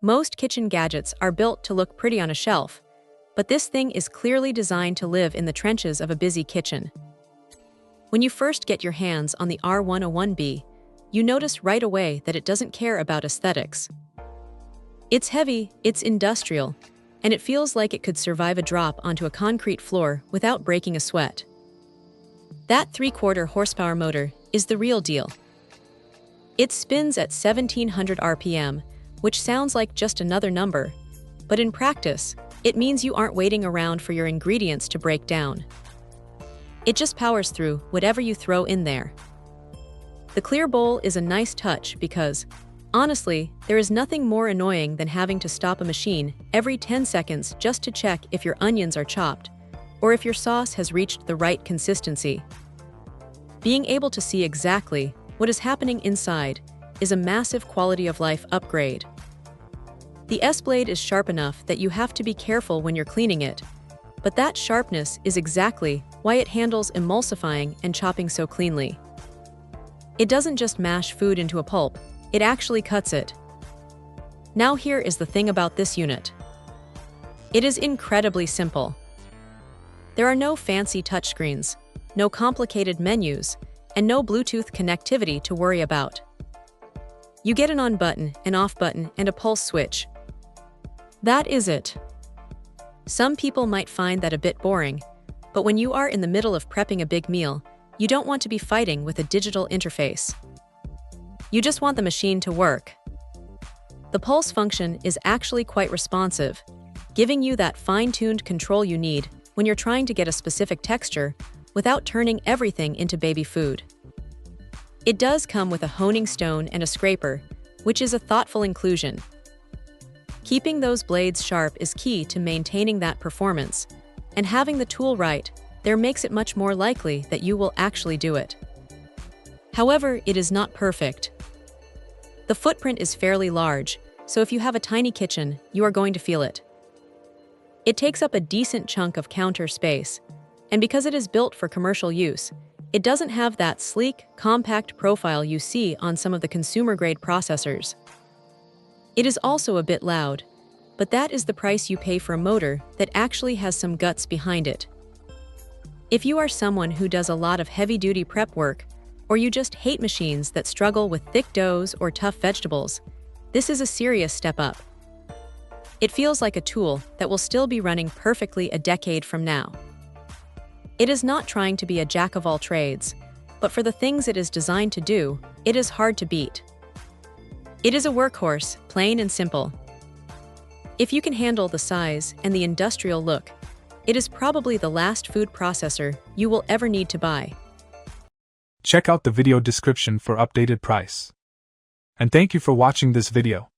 Most kitchen gadgets are built to look pretty on a shelf, but this thing is clearly designed to live in the trenches of a busy kitchen. When you first get your hands on the R101B, you notice right away that it doesn't care about aesthetics. It's heavy, it's industrial, and it feels like it could survive a drop onto a concrete floor without breaking a sweat. That 3/4 horsepower motor is the real deal. It spins at 1700 RPM, which sounds like just another number, but in practice, it means you aren't waiting around for your ingredients to break down. It just powers through whatever you throw in there. The clear bowl is a nice touch because, honestly, there is nothing more annoying than having to stop a machine every 10 seconds just to check if your onions are chopped or if your sauce has reached the right consistency. Being able to see exactly what is happening inside is a massive quality of life upgrade. The S-blade is sharp enough that you have to be careful when you're cleaning it, but that sharpness is exactly why it handles emulsifying and chopping so cleanly. It doesn't just mash food into a pulp, it actually cuts it. Now here is the thing about this unit. It is incredibly simple. There are no fancy touchscreens, no complicated menus, and no Bluetooth connectivity to worry about. You get an on button, an off button, and a pulse switch. That is it. Some people might find that a bit boring, but when you are in the middle of prepping a big meal, you don't want to be fighting with a digital interface. You just want the machine to work. The pulse function is actually quite responsive, giving you that fine-tuned control you need when you're trying to get a specific texture without turning everything into baby food. It does come with a honing stone and a scraper, which is a thoughtful inclusion. Keeping those blades sharp is key to maintaining that performance, and having the tool right there makes it much more likely that you will actually do it. However, it is not perfect. The footprint is fairly large, so if you have a tiny kitchen, you are going to feel it. It takes up a decent chunk of counter space, and because it is built for commercial use, it doesn't have that sleek, compact profile you see on some of the consumer-grade processors. It is also a bit loud, but that is the price you pay for a motor that actually has some guts behind it. If you are someone who does a lot of heavy-duty prep work, or you just hate machines that struggle with thick doughs or tough vegetables, this is a serious step up. It feels like a tool that will still be running perfectly a decade from now. It is not trying to be a jack of all trades, but for the things it is designed to do, it is hard to beat. It is a workhorse, plain and simple. If you can handle the size and the industrial look, it is probably the last food processor you will ever need to buy. Check out the video description for updated price. And thank you for watching this video.